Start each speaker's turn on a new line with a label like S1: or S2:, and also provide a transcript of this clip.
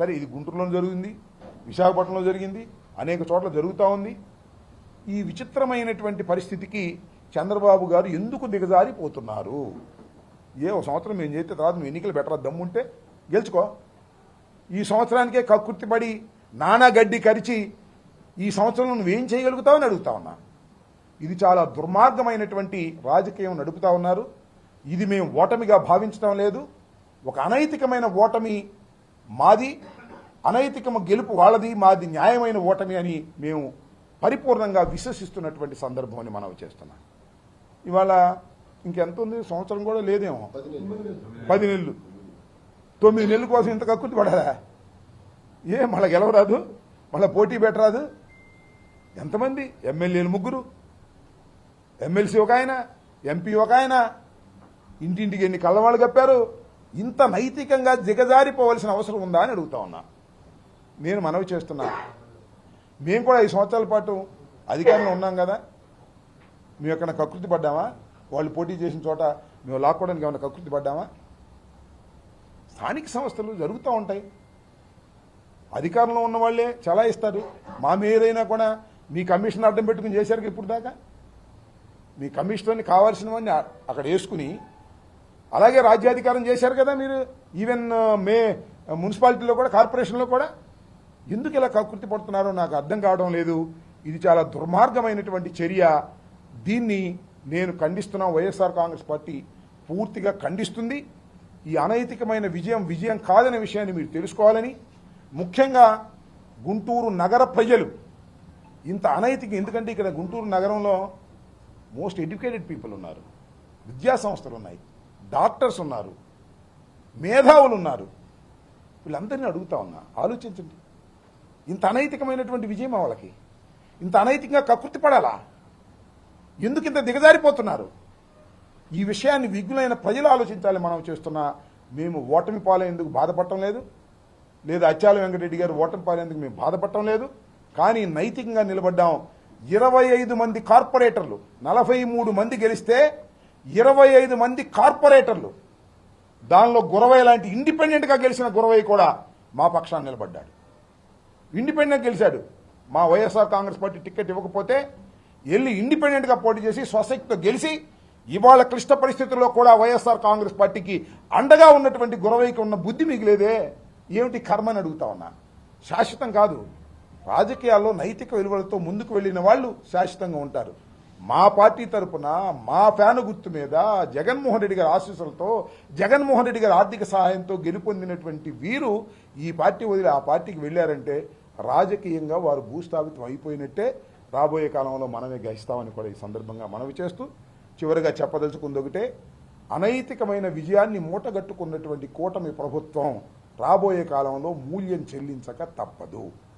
S1: సరే ఇది గుంటూరులో జరిగింది, విశాఖపట్నంలో జరిగింది, అనేక చోట్ల జరుగుతూ ఉంది. ఈ విచిత్రమైనటువంటి పరిస్థితికి చంద్రబాబు గారు ఎందుకు దిగజారిపోతున్నారు? ఒక సంవత్సరం మేము చేస్తే తర్వాత నువ్వు ఎన్నికలు పెట్టరా, దమ్ముంటే గెలుచుకో. ఈ సంవత్సరానికే కక్కుర్తిపడి నానా గడ్డి కరిచి ఈ సంవత్సరంలో నువ్వేం చేయగలుగుతావని అడుగుతా ఉన్నా. ఇది చాలా దుర్మార్గమైనటువంటి రాజకీయం నడుపుతా ఉన్నారు. ఇది మేము ఓటమిగా భావించడం లేదు. ఒక అనైతికమైన ఓటమి మాది, అనైతికమ గెలుపు వాళ్ళది, మాది న్యాయమైన ఓటమి అని మేము పరిపూర్ణంగా విశ్వసిస్తున్నటువంటి సందర్భం అని మనం చేస్తున్నాం. ఇవాళ ఇంకెంత ఉంది? సంవత్సరం కూడా లేదేమో, 10 నెలలు, 9 నెలల కోసం ఇంత కక్కుర్తి పడాలా? మళ్ళీ గెలవరాదు, మళ్ళీ పోటీ పెట్టరాదు? ఎంతమంది ఎమ్మెల్యేలు? 3, ఎమ్మెల్సీ ఒక ఆయన, ఎంపీ ఒక ఆయన, ఇంటింటికి ఎన్ని కళ్ళవాళ్ళు కప్పారు. ఇంత నైతికంగా దిగజారిపోవలసిన అవసరం ఉందా అని అడుగుతా ఉన్నా. నేను మనవి చేస్తున్నా, మేము కూడా 5 సంవత్సరాల పాటు అధికారంలో ఉన్నాం కదా, మేము ఎక్కడ కకృతి పడ్డామా? వాళ్ళు పోటీ చేసిన చోట మేము లాక్కోవడానికి ఏమైనా కకృతి పడ్డామా? స్థానిక సంస్థలు జరుగుతూ ఉంటాయి. అధికారంలో ఉన్న వాళ్ళే చలాయిస్తారు. మా మేయర్ అయినా కూడా మీ కమిషన్ అడ్డం పెట్టుకుని చేశారు ఇప్పుడు దాకా. మీ కమిషనర్ని కావాల్సినవన్నీ అక్కడ వేసుకుని అలాగే రాజ్యాధికారం చేశారు కదా మీరు. ఈవెన్ మున్సిపాలిటీలో కూడా, కార్పొరేషన్లో కూడా. ఎందుకు ఇలా కకృతి పడుతున్నారో నాకు అర్థం కావడం లేదు. ఇది చాలా దుర్మార్గమైనటువంటి చర్య. దీన్ని నేను ఖండిస్తున్నా. వైఎస్ఆర్ కాంగ్రెస్ పార్టీ పూర్తిగా ఖండిస్తుంది. ఈ అనైతికమైన విజయం కాదనే విషయాన్ని మీరు తెలుసుకోవాలని, ముఖ్యంగా గుంటూరు నగర ప్రజలు ఇంత అనైతిక, ఎందుకంటే ఇక్కడ గుంటూరు నగరంలో మోస్ట్ ఎడ్యుకేటెడ్ పీపుల్ ఉన్నారు, విద్యా సంస్థలు ఉన్నాయి, డాక్టర్స్ ఉన్నారు, మేధావులు ఉన్నారు. వీళ్ళందరినీ అడుగుతా ఉన్నా, ఆలోచించండి. ఇంత అనైతికమైనటువంటి విజయం వాళ్ళకి ఇంత అనైతికంగా కకృతి పడాలా? ఎందుకు ఇంత దిగజారిపోతున్నారు? ఈ విషయాన్ని విఘ్నులైన ప్రజలు ఆలోచించాలి. మనం చేస్తున్నా మేము ఓటమి పాలైనందుకు బాధపడటం లేదు, లేదా అచ్చాల వెంకటరెడ్డి గారు ఓటమి పాలైనందుకు మేము బాధపడటం లేదు. కానీ నైతికంగా నిలబడ్డాం. 25 మంది కార్పొరేటర్లు, 43 మంది గెలిస్తే 25 మంది కార్పొరేటర్లు, దానిలో గురవయ్య లాంటి ఇండిపెండెంట్గా గెలిచిన గురవయ్య కూడా మా పక్షాన్ని నిలబడ్డాడు. ఇండిపెండెంట్ గెలిచాడు. మా వైఎస్ఆర్ కాంగ్రెస్ పార్టీ టికెట్ ఇవ్వకపోతే వెళ్ళి ఇండిపెండెంట్గా పోటీ చేసి స్వశక్తితో గెలిచి ఇవాళ క్లిష్ట పరిస్థితుల్లో కూడా వైఎస్ఆర్ కాంగ్రెస్ పార్టీకి అండగా ఉన్నటువంటి గురవయ్యకి ఉన్న బుద్ధి మీకు లేదే? ఏమిటి కర్మని అడుగుతా ఉన్నా. శాశ్వతం కాదు. రాజకీయాల్లో నైతిక విలువలతో ముందుకు వెళ్ళిన వాళ్ళు శాశ్వతంగా ఉంటారు. మా పార్టీ తరఫున మా ఫ్యాను గుర్తు మీద జగన్మోహన్ రెడ్డి గారి ఆశీస్సులతో, జగన్మోహన్ రెడ్డి గారి ఆర్థిక సహాయంతో గెలుపొందినటువంటి వీరు ఈ పార్టీ వదిలి ఆ పార్టీకి వెళ్లారంటే రాజకీయంగా వారు భూస్థాపితం అయిపోయినట్టే. రాబోయే కాలంలో మనమే గెలుస్తామని కూడా ఈ సందర్భంగా మనవి చేస్తూ చివరిగా చెప్పదలుచుకుంది ఒకటే, అనైతికమైన విజయాన్ని మూటగట్టుకున్నటువంటి కూటమి ప్రభుత్వం రాబోయే కాలంలో మూల్యం చెల్లించక తప్పదు.